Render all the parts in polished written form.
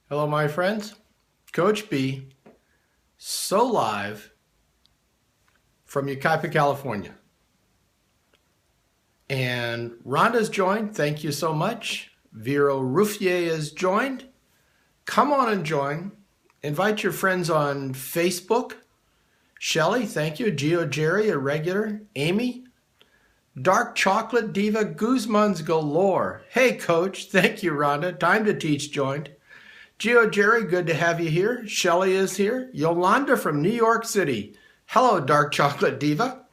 Hello, my friends. Coach B, so live from Yucaipa, California. And Rhonda's joined. Thank you so much. Vero Ruffier is joined. Come on and join. Invite your friends on Facebook. Shelly, thank you. Geo Jerry, a regular. Amy. Dark Chocolate Diva, Guzman's galore. Hey, Coach. Thank you, Rhonda. Time to Teach joined. Geo Jerry, good to have you here. Shelly is here. Yolanda from New York City. Hello, Dark Chocolate Diva.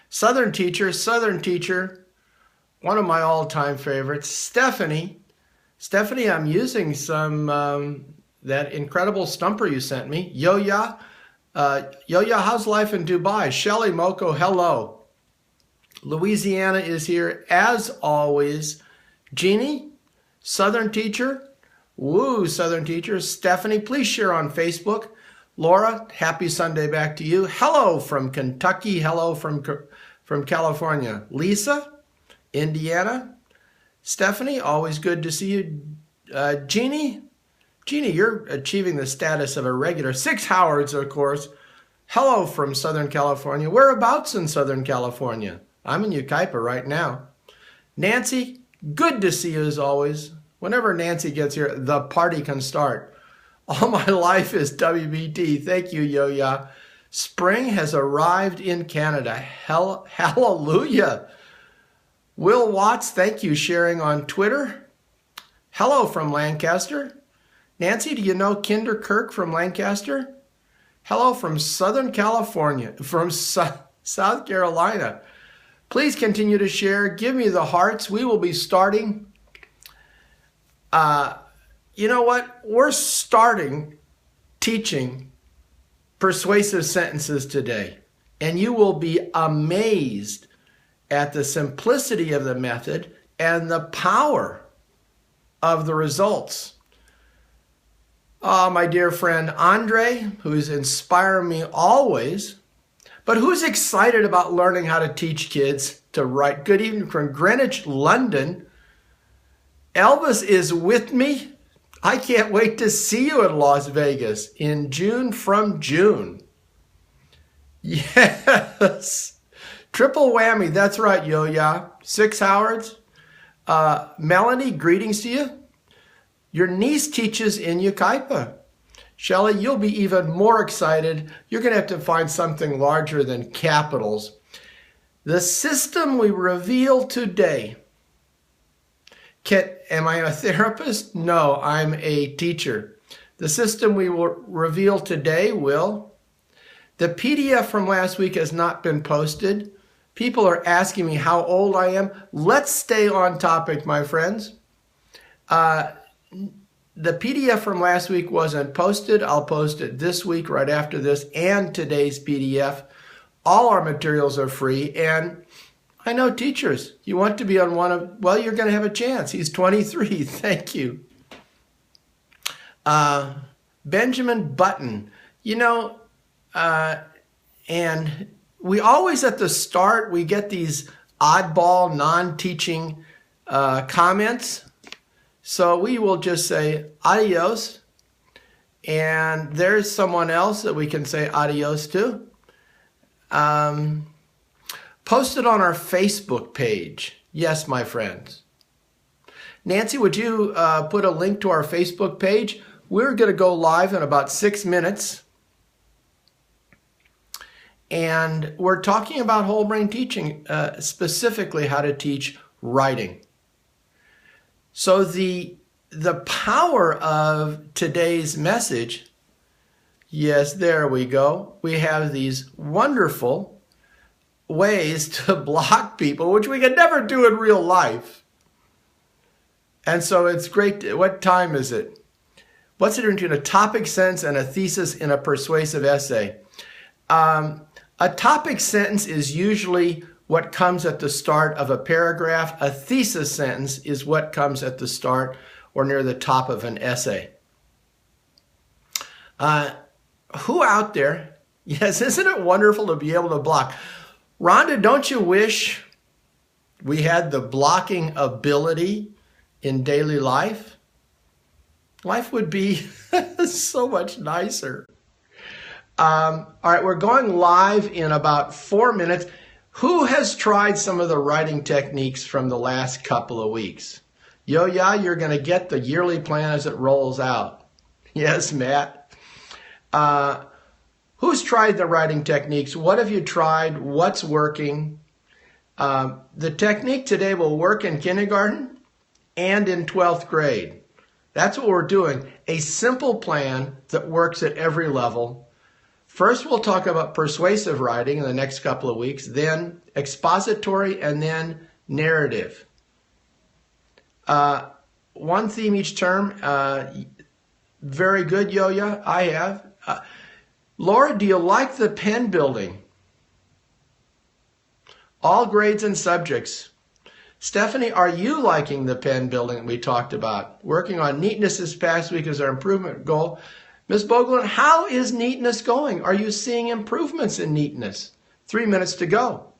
Southern Teacher, one of my all-time favorites. Stephanie, I'm using some, that incredible stumper you sent me. Yo-Ya, how's life in Dubai? Shelly Moko, hello. Louisiana is here as always. Jeannie, Southern Teacher. Woo, Southern Teacher. Stephanie, please share on Facebook. Laura, happy Sunday back to you. Hello from Kentucky. Hello from California. Lisa, Indiana. Stephanie, always good to see you. Jeannie, you're achieving the status of a regular. 6 Howards, of course. Hello from Southern California. Whereabouts in Southern California? I'm in Yucaipa right now. Nancy, good to see you as always. Whenever Nancy gets here, the party can start. All my life is WBT. Thank you, Yo-Ya. Spring has arrived in Canada. Hallelujah. Will Watts, thank you, sharing on Twitter. Hello from Lancaster. Nancy, do you know Kinder Kirk from Lancaster? Hello from Southern California, from South Carolina. Please continue to share. Give me the hearts. We will be starting. You know what? We're starting teaching persuasive sentences today, and you will be amazed at the simplicity of the method and the power of the results. My dear friend Andre, who's inspired me always, but who's excited about learning how to teach kids to write. Good evening from Greenwich, London. Elvis is with me. I can't wait to see you in Las Vegas in June from June. Yes. Triple whammy. That's right, Yo-Ya. 6 Howards. Melanie, greetings to you. Your niece teaches in Yucaipa. Shelly, you'll be even more excited. You're going to have to find something larger than capitals. The system we reveal today. Am I a therapist? No, I'm a teacher. The system we will reveal today will. The PDF from last week has not been posted. People are asking me how old I am. Let's stay on topic, my friends. The PDF from last week wasn't posted. I'll post it this week right after this and today's PDF. All our materials are free, and I know teachers, you want to be on one of, well, you're going to have a chance. He's 23. Thank you. Benjamin Button, and we always at the start, we get these oddball, non-teaching comments. So we will just say adios. And there's someone else that we can say adios to. Post it on our Facebook page. Yes, my friends. Nancy, would you put a link to our Facebook page? We're going to go live in about 6 minutes. And we're talking about whole brain teaching, specifically how to teach writing. So the power of today's message, yes, there we go. We have these wonderful ways to block people, which we could never do in real life. And so it's great. What time is it? What's the difference between a topic sentence and a thesis in a persuasive essay? A topic sentence is usually what comes at the start of a paragraph. A thesis sentence is what comes at the start or near the top of an essay. Who out there? Yes, isn't it wonderful to be able to block? Rhonda, don't you wish we had the blocking ability in daily life? Life would be so much nicer. All right, we're going live in about 4 minutes. Who has tried some of the writing techniques from the last couple of weeks? Yo-ya, you're going to get the yearly plan as it rolls out. Yes, Matt. Who's tried the writing techniques? What have you tried? What's working? The technique today will work in kindergarten and in 12th grade. That's what we're doing. A simple plan that works at every level. First, we'll talk about persuasive writing in the next couple of weeks, then expository, and then narrative. One theme each term. Very good, Yo-ya. I have. Laura, do you like the pen building? All grades and subjects. Stephanie, are you liking the pen building that we talked about? Working on neatness this past week is our improvement goal. Ms. Boglin, how is neatness going? Are you seeing improvements in neatness? 3 minutes to go.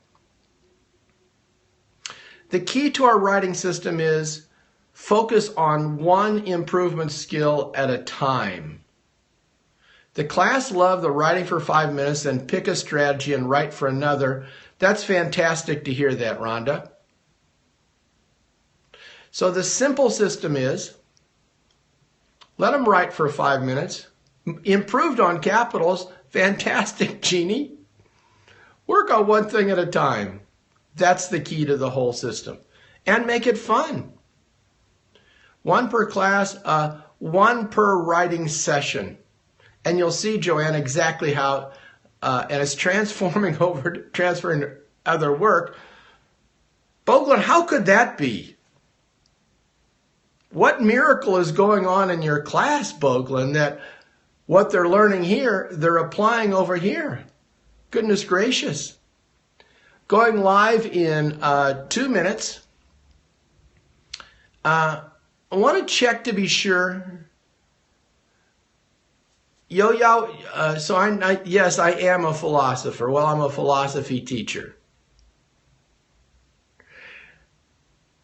The key to our writing system is focus on one improvement skill at a time. The class loved the writing for 5 minutes and pick a strategy and write for another. That's fantastic to hear that, Rhonda. So the simple system is, let them write for 5 minutes. Improved on capitals. Fantastic, Jeannie. Work on one thing at a time. That's the key to the whole system. And make it fun. One per class, one per writing session. And you'll see, Joanne, exactly how, and it's transferring to other work. Boglin, how could that be? What miracle is going on in your class, Boglin, that what they're learning here, they're applying over here? Goodness gracious. Going live in 2 minutes. I want to check to be sure. Yo-yo, yes, I am a philosopher. Well, I'm a philosophy teacher.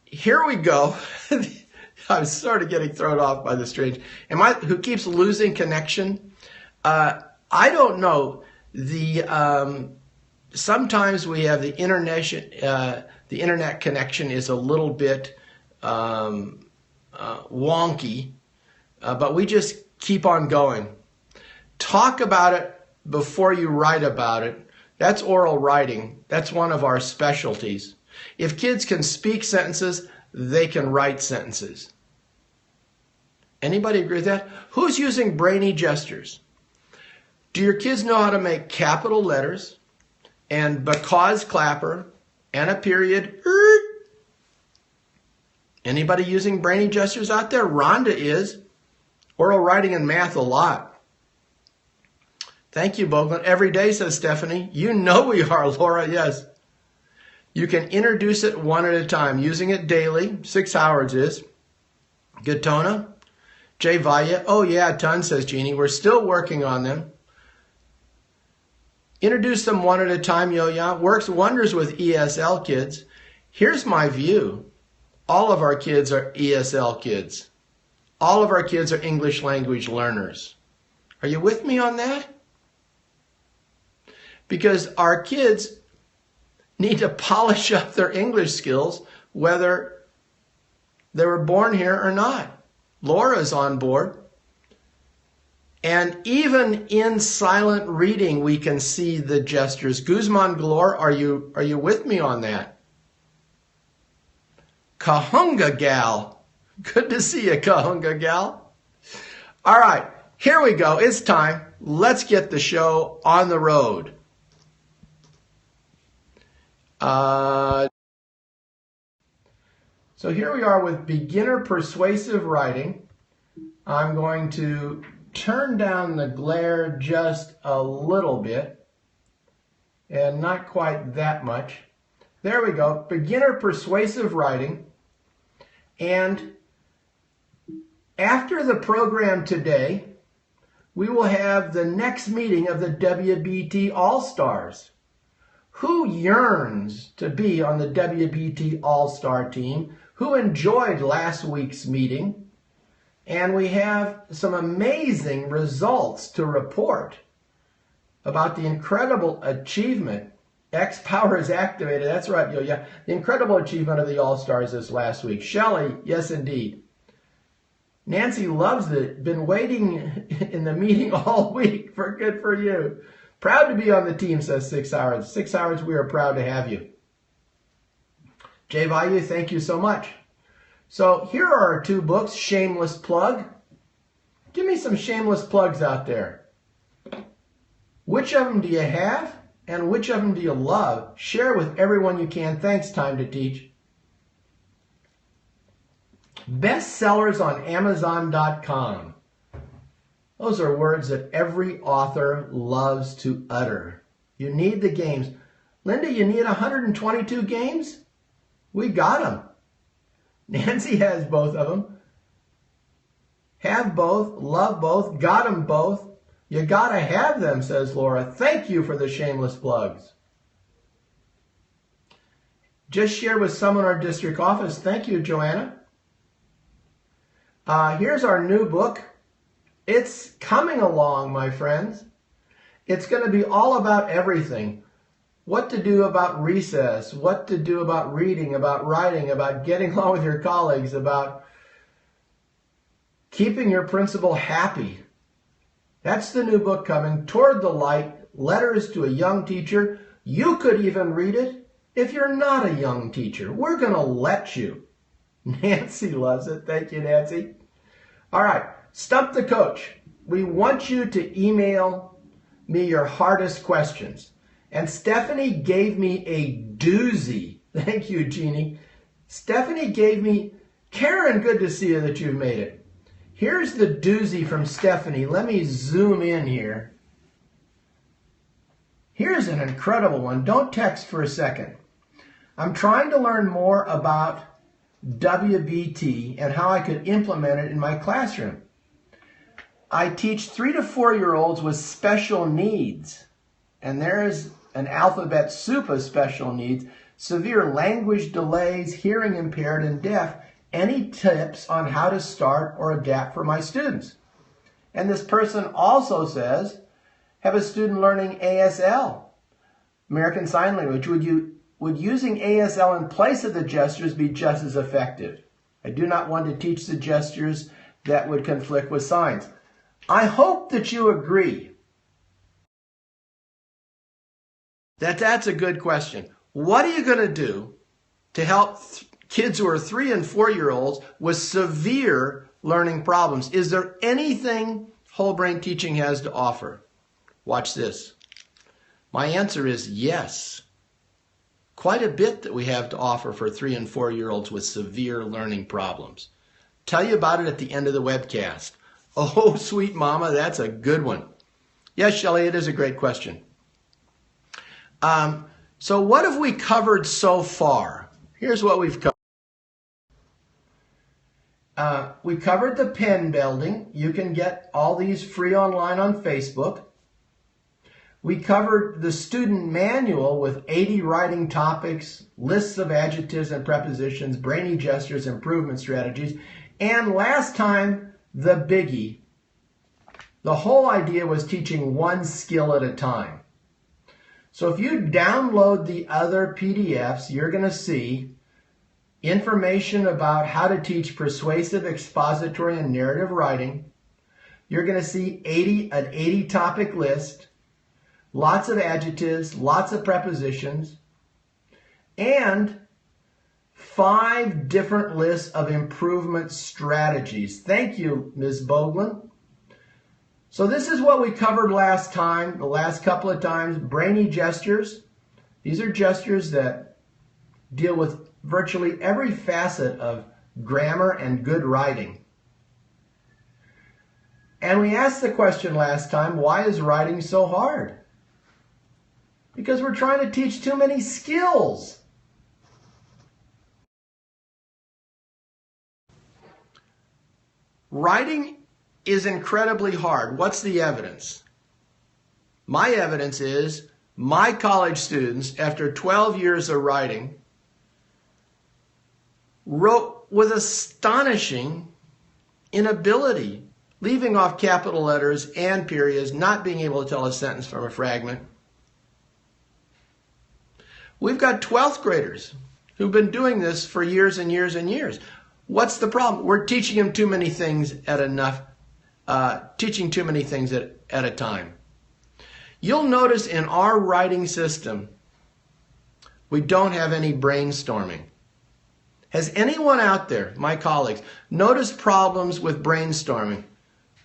Here we go. I'm sort of getting thrown off by the strange. Who keeps losing connection? I don't know. Sometimes we have the internet connection is a little bit wonky, but we just keep on going. Talk about it before you write about it. That's oral writing. That's one of our specialties. If kids can speak sentences, they can write sentences. Anybody agree with that? Who's using brainy gestures? Do your kids know how to make capital letters and because clapper and a period? Anybody using brainy gestures out there? Rhonda is. Oral writing and math a lot. Thank you, Boglin. Every day, says Stephanie. You know we are, Laura. Yes. You can introduce it one at a time, using it daily. 6 hours is. Gatona. Jay Vaya. Oh, yeah, a ton, says Jeannie. We're still working on them. Introduce them one at a time, Yo-ya. Works wonders with ESL kids. Here's my view. All of our kids are ESL kids. All of our kids are English language learners. Are you with me on that? Because our kids need to polish up their English skills, whether they were born here or not. Laura's on board. And even in silent reading, we can see the gestures. Guzman Galore, are you with me on that? Kahunga Gal. Good to see you, Kahunga Gal. All right, here we go. It's time. Let's get the show on the road. So here we are with beginner persuasive writing. I'm going to turn down the glare just a little bit, and not quite that much. There we go, beginner persuasive writing. And after the program today, we will have the next meeting of the WBT All-Stars. Who yearns to be on the WBT All-Star team? Who enjoyed last week's meeting? And we have some amazing results to report about the incredible achievement. X Power is activated. That's right, Yo-Yo. The incredible achievement of the All-Stars this last week. Shelley, yes, indeed. Nancy loves it. Been waiting in the meeting all week. Good for you. Proud to be on the team, says 6 Hours. 6 Hours, we are proud to have you. Jay Vayu, thank you so much. So here are our 2 books. Shameless plug. Give me some shameless plugs out there. Which of them do you have and which of them do you love? Share with everyone you can. Thanks, Time to Teach. Bestsellers on Amazon.com. Those are words that every author loves to utter. You need the games. Linda, you need 122 games? We got them. Nancy has both of them. Have both, love both, got them both. You gotta have them, says Laura. Thank you for the shameless plugs. Just share with someone in our district office. Thank you, Joanna. Here's our new book. It's coming along, my friends. It's going to be all about everything. What to do about recess, what to do about reading, about writing, about getting along with your colleagues, about keeping your principal happy. That's the new book coming, Toward the Light, Letters to a Young Teacher. You could even read it if you're not a young teacher. We're going to let you. Nancy loves it. Thank you, Nancy. All right, Stump the Coach. We want you to email me your hardest questions. And Stephanie gave me a doozy. Thank you, Jeannie. Stephanie gave me, Karen, good to see you that you've made it. Here's the doozy from Stephanie. Let me zoom in here. Here's an incredible one. Don't text for a second. I'm trying to learn more about WBT and how I could implement it in my classroom. I teach 3 to 4-year-olds with special needs. And there is an alphabet soup of special needs, severe language delays, hearing impaired, and deaf. Any tips on how to start or adapt for my students? And this person also says, have a student learning ASL, American Sign Language. Would using ASL in place of the gestures be just as effective? I do not want to teach the gestures that would conflict with signs. I hope that you agree. That's a good question. What are you going to do to help kids who are 3 and 4-year-olds with severe learning problems? Is there anything whole brain teaching has to offer? Watch this. My answer is yes. Quite a bit that we have to offer for 3 and 4-year-olds with severe learning problems. Tell you about it at the end of the webcast. Oh, sweet mama, that's a good one. Yes, Shelley, it is a great question. So what have we covered so far? Here's what we've covered. We covered the pen building. You can get all these free online on Facebook. We covered the student manual with 80 writing topics, lists of adjectives and prepositions, brainy gestures, improvement strategies. And last time, the biggie. The whole idea was teaching one skill at a time. So if you download the other PDFs, you're going to see information about how to teach persuasive, expository, and narrative writing. You're going to see an 80 topic list, lots of adjectives, lots of prepositions, and 5 different lists of improvement strategies. Thank you, Ms. Boglin. So this is what we covered last time, the last couple of times. Brainy gestures. These are gestures that deal with virtually every facet of grammar and good writing. And we asked the question last time, why is writing so hard? Because we're trying to teach too many skills. Writing is incredibly hard. What's the evidence? My evidence is my college students, after 12 years of writing, wrote with astonishing inability, leaving off capital letters and periods, not being able to tell a sentence from a fragment. We've got 12th graders who've been doing this for years and years and years. What's the problem? We're teaching them too many things at a time. You'll notice in our writing system, we don't have any brainstorming. Has anyone out there, my colleagues, noticed problems with brainstorming?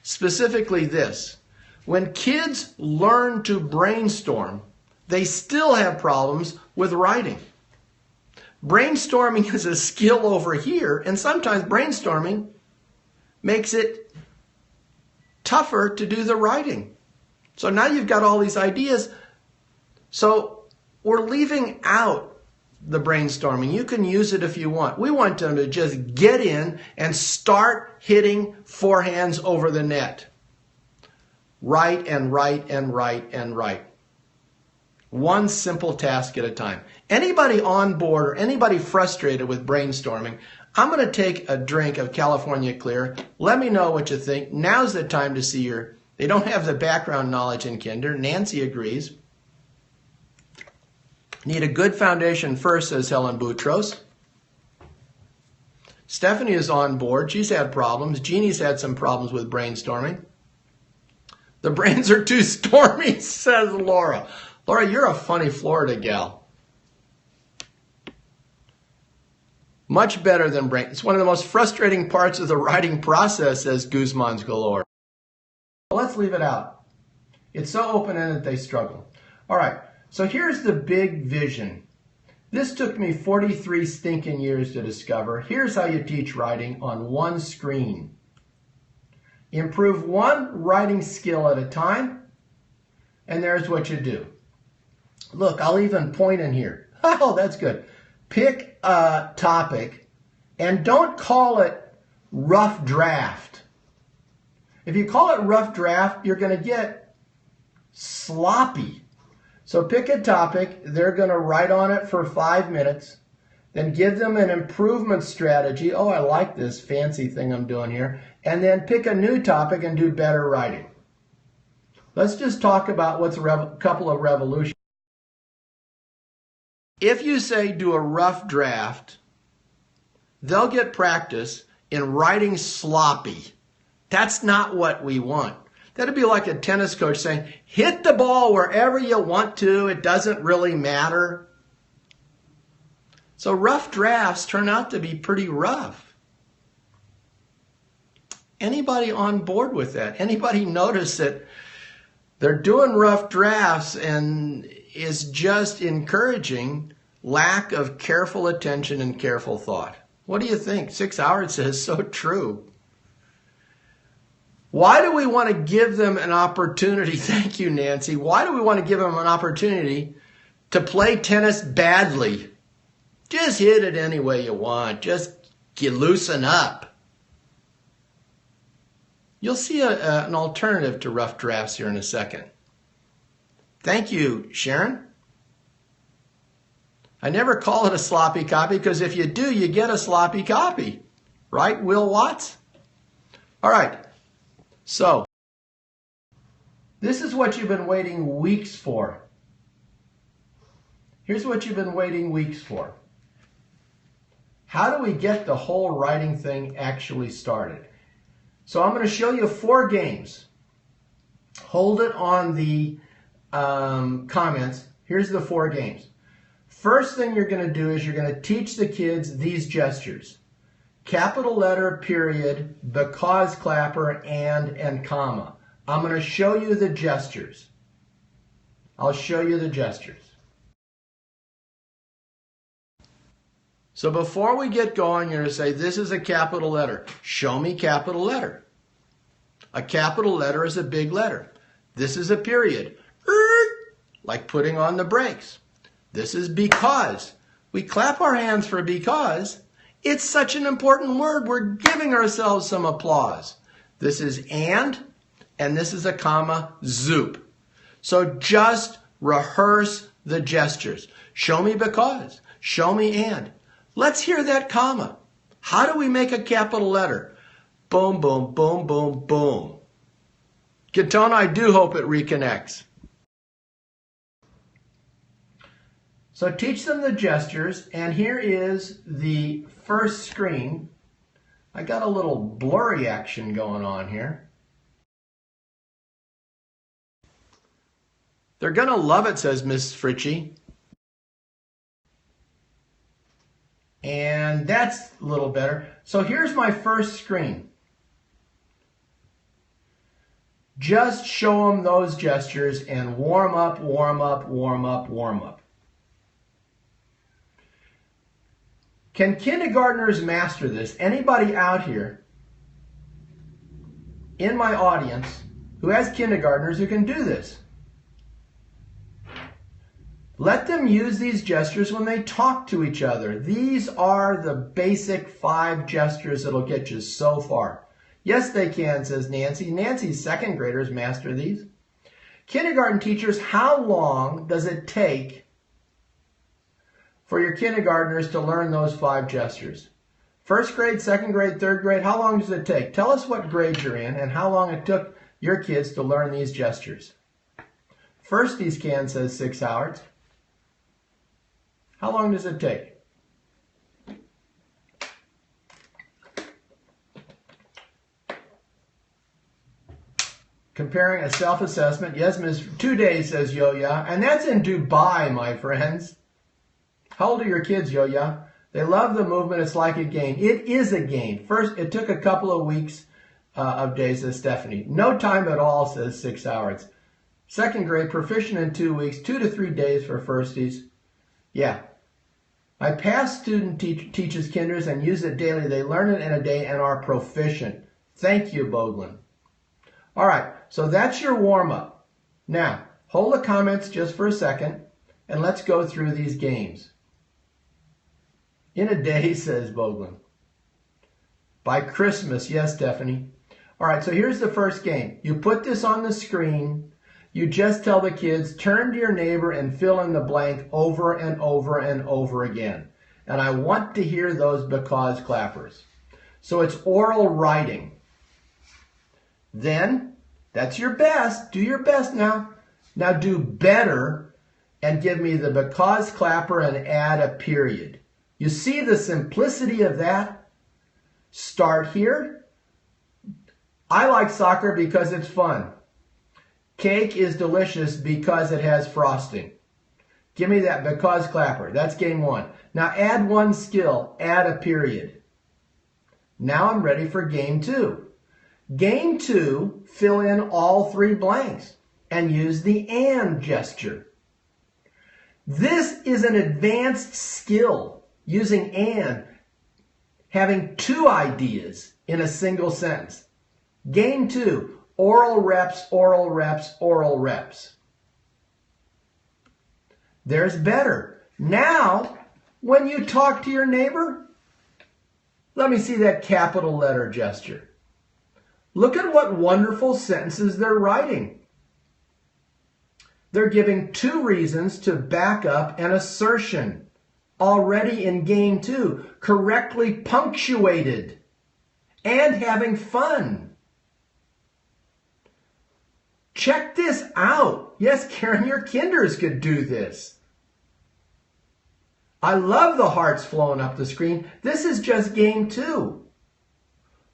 Specifically this: when kids learn to brainstorm, they still have problems with writing. Brainstorming is a skill over here, and sometimes brainstorming makes it tougher to do the writing. So now you've got all these ideas. So we're leaving out the brainstorming. You can use it if you want. We want them to just get in and start hitting forehands over the net. Write and write and write and write. One simple task at a time. Anybody on board or anybody frustrated with brainstorming, I'm going to take a drink of California Clear. Let me know what you think. Now's the time to see they don't have the background knowledge in kinder. Nancy agrees. Need a good foundation first, says Helen Boutros. Stephanie is on board. She's had problems. Jeannie's had some problems with brainstorming. The brains are too stormy, says Laura. Laura, you're a funny Florida gal. Much better than brain. It's one of the most frustrating parts of the writing process, says Guzman's Galore. Let's leave it out. It's so open-ended they struggle. All right, so here's the big vision. This took me 43 stinking years to discover. Here's how you teach writing on one screen. Improve one writing skill at a time, and there's what you do. Look, I'll even point in here. Oh, that's good. Pick a topic and don't call it rough draft. If you call it rough draft, you're going to get sloppy. So pick a topic. They're going to write on it for 5 minutes. Then give them an improvement strategy. Oh, I like this fancy thing I'm doing here. And then pick a new topic and do better writing. Let's just talk about what's a couple of revolutions. If you say do a rough draft, they'll get practice in writing sloppy. That's not what we want. That'd be like a tennis coach saying, hit the ball wherever you want to. It doesn't really matter. So rough drafts turn out to be pretty rough. Anybody on board with that? Anybody notice that they're doing rough drafts and is just encouraging lack of careful attention and careful thought? What do you think? 6 hours says so true. Why do we want to give them an opportunity? Thank you, Nancy. Why do we want to give them an opportunity to play tennis badly? Just hit it any way you want. Just loosen up. You'll see an alternative to rough drafts here in a second. Thank you, Sharon. I never call it a sloppy copy because if you do, you get a sloppy copy. Right, Will Watts? All right. So, this is what you've been waiting weeks for. Here's what you've been waiting weeks for. How do we get the whole writing thing actually started? So I'm going to show you 4 games. Hold it on the comments. Here's the 4 games. First thing you're going to do is you're going to teach the kids these gestures. Capital letter, period, because clapper, and comma. I'm going to show you the gestures. I'll show you the gestures. So before we get going, you're going to say, this is a capital letter. Show me capital letter. A capital letter is a big letter. This is a period. Like putting on the brakes. This is because. We clap our hands for because. It's such an important word. We're giving ourselves some applause. This is and this is a comma, zoop. So just rehearse the gestures. Show me because. Show me and. Let's hear that comma. How do we make a capital letter? Boom, boom, boom, boom, boom. Katona, I do hope it reconnects. So teach them the gestures, and here is the first screen. I got a little blurry action going on here. They're going to love it, says Miss Fritchie. And that's a little better. So here's my first screen. Just show them those gestures and warm up, warm up, warm up, warm up. Can kindergartners master this? Anybody out here in my audience who has kindergartners who can do this? Let them use these gestures when they talk to each other. These are the basic 5 gestures that'll get you so far. Yes, they can, says Nancy. Nancy's second graders master these. Kindergarten teachers, how long does it take for your kindergartners to learn those 5 gestures? First grade, second grade, third grade, how long does it take? Tell us what grade you're in and how long it took your kids to learn these gestures. Firsties can, says 6 hours. How long does it take? Comparing a self-assessment. Yes, Miss. 2 days, says Yo-Ya. And that's in Dubai, my friends. How old are your kids, Yo-Ya? They love the movement. It's like a game. It is a game. First, it took a couple of weeks of days, says Stephanie. No time at all, says 6 hours. Second grade, proficient in 2 weeks. 2 to 3 days for firsties. Yeah. My past student teaches kinders and use it daily. They learn it in a day and are proficient. Thank you, Boglin. All right, so that's your warm-up. Now, hold the comments just for a second, and let's go through these games. In a day, says Boglin. By Christmas, yes, Stephanie. All right, so here's the first game. You put this on the screen. You just tell the kids, turn to your neighbor and fill in the blank over and over and over again. And I want to hear those because clappers. So it's oral writing. Then, that's your best. Do your best now. Now do better and give me the because clapper and add a period. You see the simplicity of that? Start here. I like soccer because it's fun. Cake is delicious because it has frosting. Give me that because clapper. That's game 1. Now add 1 skill. Add a period. Now I'm ready for game 2. Game 2, fill in all 3 blanks and use the and gesture. This is an advanced skill, using and, having 2 ideas in a single sentence. Game 2. Oral reps, oral reps, oral reps. There's better. Now, when you talk to your neighbor, let me see that capital letter gesture. Look at what wonderful sentences they're writing. They're giving 2 reasons to back up an assertion already in game 2, correctly punctuated, and having fun. Check this out. Yes, Karen, your kinders could do this. I love the hearts flowing up the screen. This is just game 2.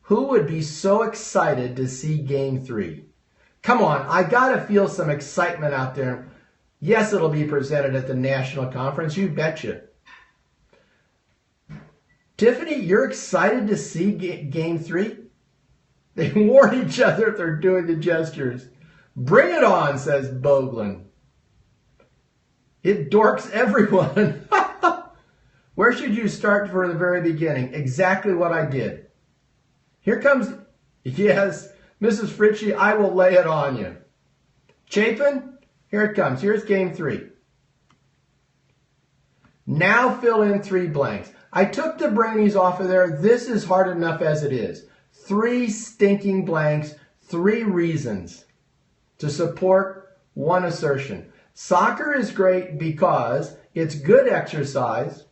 Who would be so excited to see game 3? Come on, I got to feel some excitement out there. Yes, it'll be presented at the national conference. You betcha. Tiffany, you're excited to see game 3? They warn each other if they're doing the gestures. Bring it on, says Boglin. It dorks everyone. Where should you start for the very beginning? Exactly what I did. Here comes, yes, Mrs. Fritchie, I will lay it on you. Chapin, here it comes. Here's game 3. Now fill in 3 blanks. I took the brainies off of there. This is hard enough as it is. 3 stinking blanks, 3 reasons to support 1 assertion. Soccer is great because it's good exercise,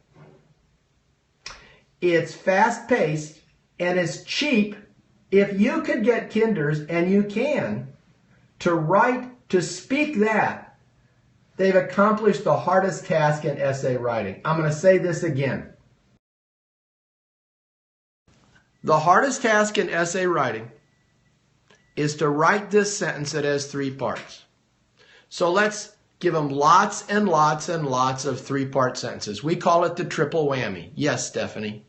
it's fast-paced, and it's cheap If you could get kinders, and you can, to speak that, they've accomplished the hardest task in essay writing. I'm going to say this again. The hardest task in essay writing is to write this sentence that has 3 parts. So let's give them lots and lots and lots of 3-part sentences. We call it the triple whammy. Yes, Stephanie.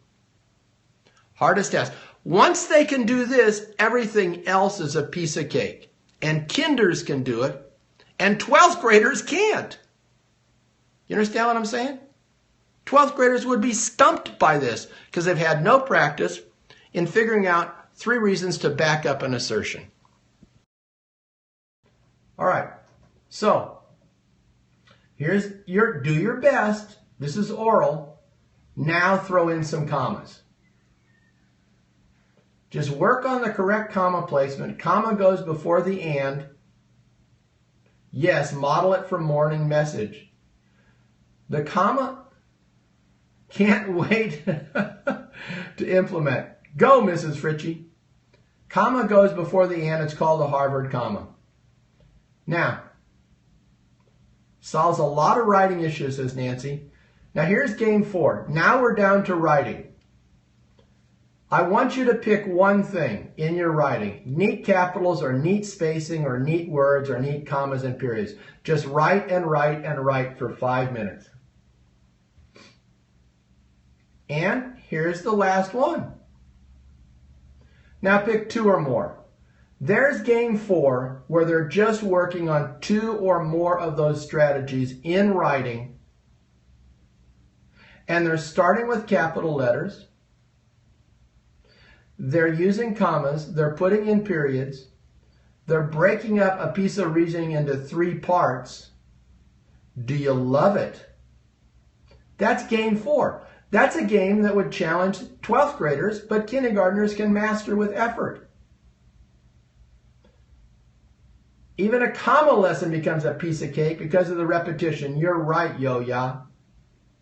Hardest task. Once they can do this, everything else is a piece of cake. And kinders can do it, and 12th graders can't. You understand what I'm saying? 12th graders would be stumped by this because they've had no practice in figuring out 3 reasons to back up an assertion. All right, so do your best. This is oral. Now throw in some commas. Just work on the correct comma placement. Comma goes before the and. Yes, model it from morning message. The comma can't wait to implement. Go, Mrs. Fritchie. Comma goes before the and. It's called a Harvard comma. Now, solves a lot of writing issues, says Nancy. Now here's game 4. Now we're down to writing. I want you to pick one thing in your writing. Neat capitals or neat spacing or neat words or neat commas and periods. Just write and write and write for 5 minutes. And here's the last one. Now pick 2 or more. There's game 4 where they're just working on 2 or more of those strategies in writing. And they're starting with capital letters. They're using commas. They're putting in periods. They're breaking up a piece of reasoning into 3 parts. Do you love it? That's game 4. That's a game that would challenge 12th graders, but kindergartners can master with effort. Even a comma lesson becomes a piece of cake because of the repetition. You're right, Yo-Ya.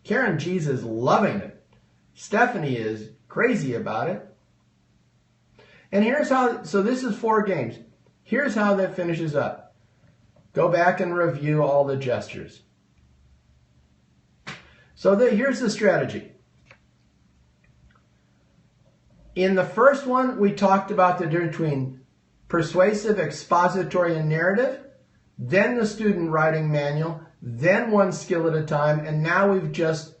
Karen G's is loving it. Stephanie is crazy about it. And here's how, so this is 4 games. Here's how that finishes up. Go back and review all the gestures. So here's the strategy. In the first one, we talked about the difference between persuasive, expository, and narrative, then the student writing manual, then one skill at a time, and now we've just,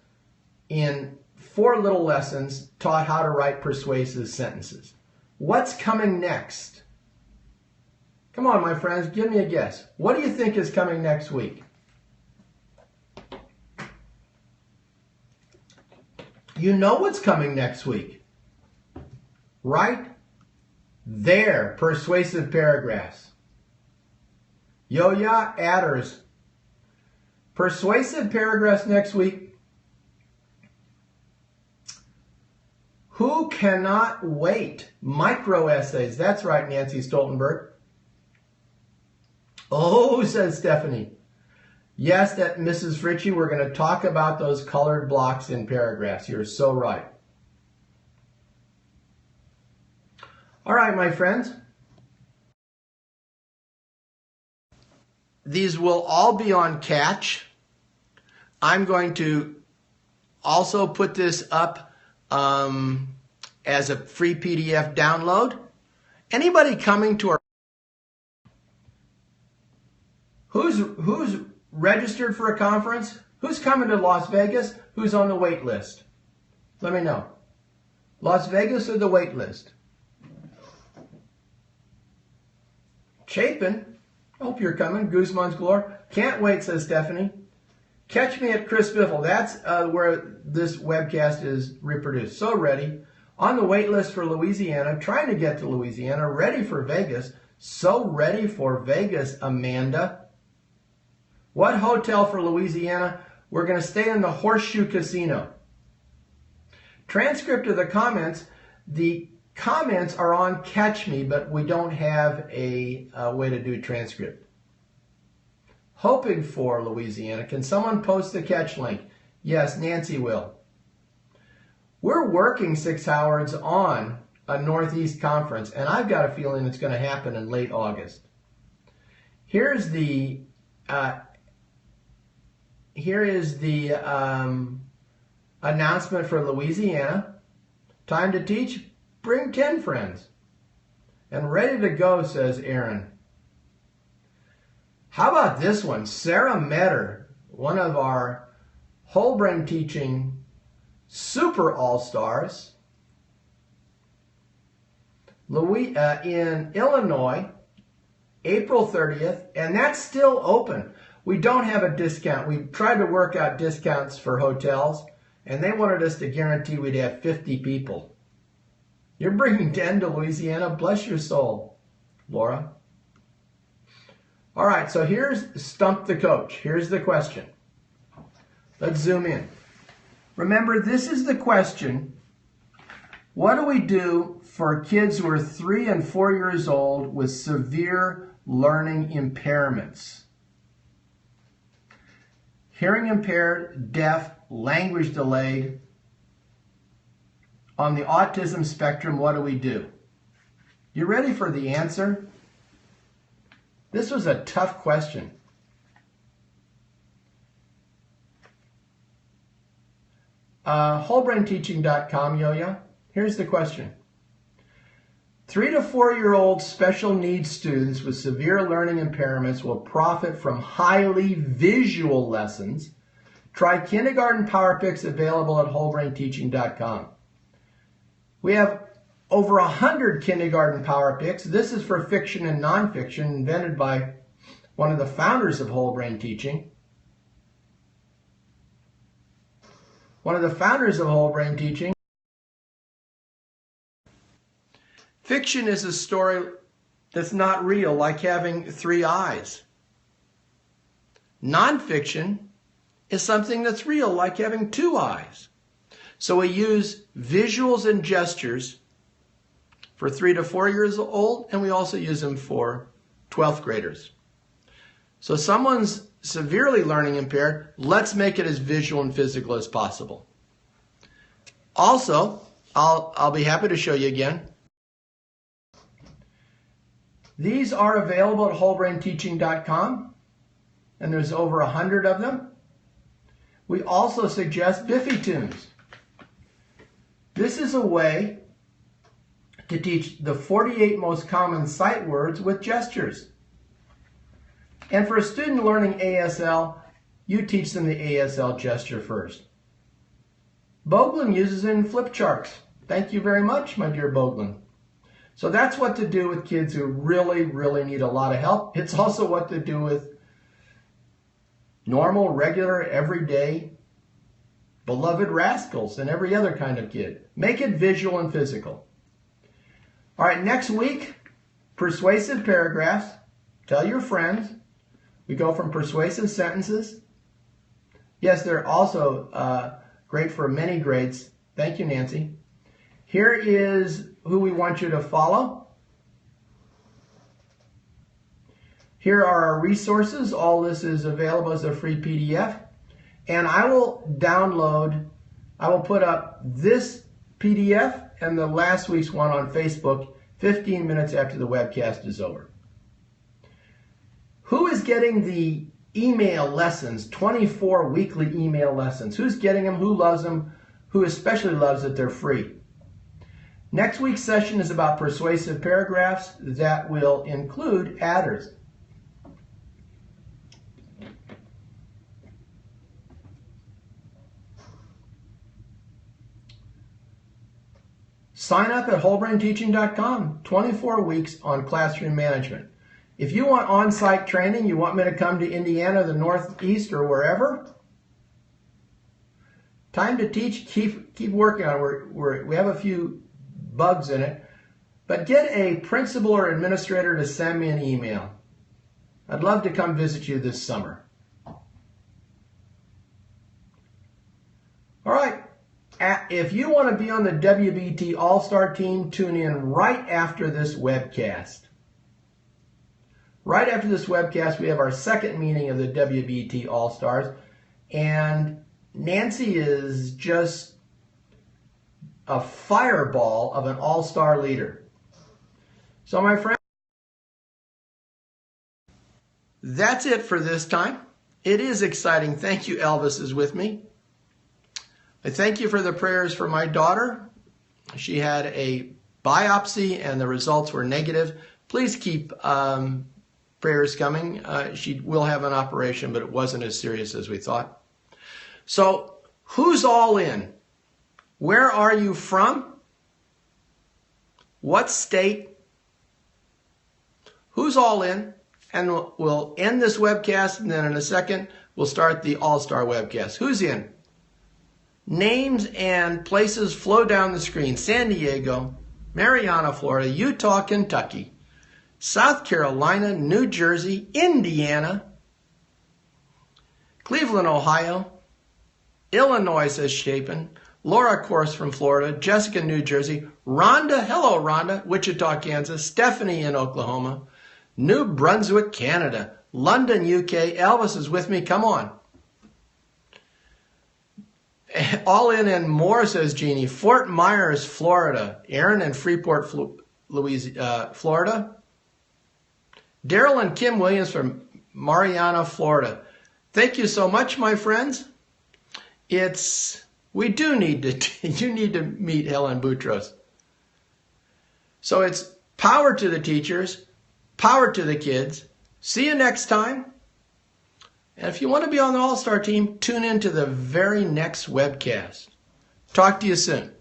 in 4 little lessons, taught how to write persuasive sentences. What's coming next? Come on, my friends, give me a guess. What do you think is coming next week? You know what's coming next week, right? There, persuasive paragraphs. Yo-Ya, adders. Persuasive paragraphs next week. Who cannot wait? Micro essays. That's right, Nancy Stoltenberg. Oh, says Stephanie. Yes, that Mrs. Fritchie, we're going to talk about those colored blocks in paragraphs. You're so right. All right, my friends. These will all be on Catch. I'm going to also put this up as a free PDF download. Anybody coming to our... Who's registered for a conference? Who's coming to Las Vegas? Who's on the wait list? Let me know. Las Vegas or the wait list? Chapin, hope you're coming. Guzman's Glore. Can't wait, says Stephanie. Catch me at ChrisBiffle. That's where this webcast is reproduced. So ready. On the wait list for Louisiana. Trying to get to Louisiana. Ready for Vegas. So ready for Vegas, Amanda. What hotel for Louisiana? We're going to stay in the Horseshoe Casino. Transcript of the comments. The comments are on Catch Me, but we don't have a way to do transcript. Hoping for Louisiana. Can someone post the Catch link? Yes, Nancy will. We're working 6 hours on a Northeast conference, and I've got a feeling it's going to happen in late August. Here is the announcement for Louisiana. Time to teach, bring 10 friends. And ready to go, says Aaron. How about this one? Sarah Metter, one of our whole brain teaching super all-stars, in Illinois, April 30th, and that's still open. We don't have a discount. We tried to work out discounts for hotels, and they wanted us to guarantee we'd have 50 people. You're bringing 10 to Louisiana? Bless your soul, Laura. All right, so here's Stump the Coach. Here's the question. Let's zoom in. Remember, this is the question. What do we do for kids who are 3 and 4 years old with severe learning impairments? Hearing impaired, deaf, language delayed. On the autism spectrum, what do we do? You ready for the answer? This was a tough question. Wholebrainteaching.com, Yo-Yo. Here's the question. 3 to 4 year old special needs students with severe learning impairments will profit from highly visual lessons. Try kindergarten power picks available at wholebrainteaching.com. We have over 100 kindergarten power picks. This is for fiction and nonfiction, invented by one of the founders of Whole Brain Teaching. One of the founders of Whole Brain Teaching. Fiction is a story that's not real, like having 3 eyes. Nonfiction is something that's real, like having 2 eyes. So we use visuals and gestures for 3 to 4 years old, and we also use them for 12th graders. So someone's severely learning impaired, let's make it as visual and physical as possible. Also, I'll be happy to show you again. These are available at wholebrainteaching.com, and there's over 100 of them. We also suggest Biffy Tunes. This is a way to teach the 48 most common sight words with gestures. And for a student learning ASL, you teach them the ASL gesture first. Boglin uses it in flip charts. Thank you very much, my dear Boglin. So that's what to do with kids who really, really need a lot of help. It's also what to do with normal, regular, everyday, beloved rascals and every other kind of kid. Make it visual and physical. All right, next week, persuasive paragraphs. Tell your friends. We go from persuasive sentences. Yes, they're also great for many grades. Thank you, Nancy. Here is who we want you to follow. Here are our resources. All this is available as a free PDF. And I will put up this PDF and the last week's one on Facebook 15 minutes after the webcast is over. Who is getting the email lessons, 24 weekly email lessons? Who's getting them? Who loves them? Who especially loves that they're free? Next week's session is about persuasive paragraphs that will include adders. Sign up at wholebrainteaching.com, 24 weeks on classroom management. If you want on-site training, you want me to come to Indiana, the Northeast, or wherever, time to teach, keep working on it. We have a few bugs in it, but get a principal or administrator to send me an email. I'd love to come visit you this summer. All right. If you want to be on the WBT All-Star team, tune in right after this webcast. Right after this webcast, we have our second meeting of the WBT All-Stars, and Nancy is just a fireball of an all-star leader. So my friend, that's it for this time. It is exciting. Thank you, Elvis is with me. I thank you for the prayers for my daughter. She had a biopsy and the results were negative. Please keep prayers coming. She will have an operation, but it wasn't as serious as we thought. So who's all in? Where are you from? What state? Who's all in? And we'll end this webcast, and then in a second, we'll start the All-Star webcast. Who's in? Names and places flow down the screen. San Diego, Marianna, Florida, Utah, Kentucky, South Carolina, New Jersey, Indiana, Cleveland, Ohio, Illinois, says Chapin, Laura, of course, from Florida, Jessica, New Jersey, Rhonda, hello Rhonda, Wichita, Kansas, Stephanie in Oklahoma, New Brunswick, Canada, London, UK, Elvis is with me, come on. All in and more, says Jeannie, Fort Myers, Florida, Aaron in Freeport, Florida, Daryl and Kim Williams from Marianna, Florida. Thank you so much, my friends. We do need to, you need to meet Helen Boutros. So it's power to the teachers, power to the kids. See you next time. And if you want to be on the All-Star team, tune in to the very next webcast. Talk to you soon.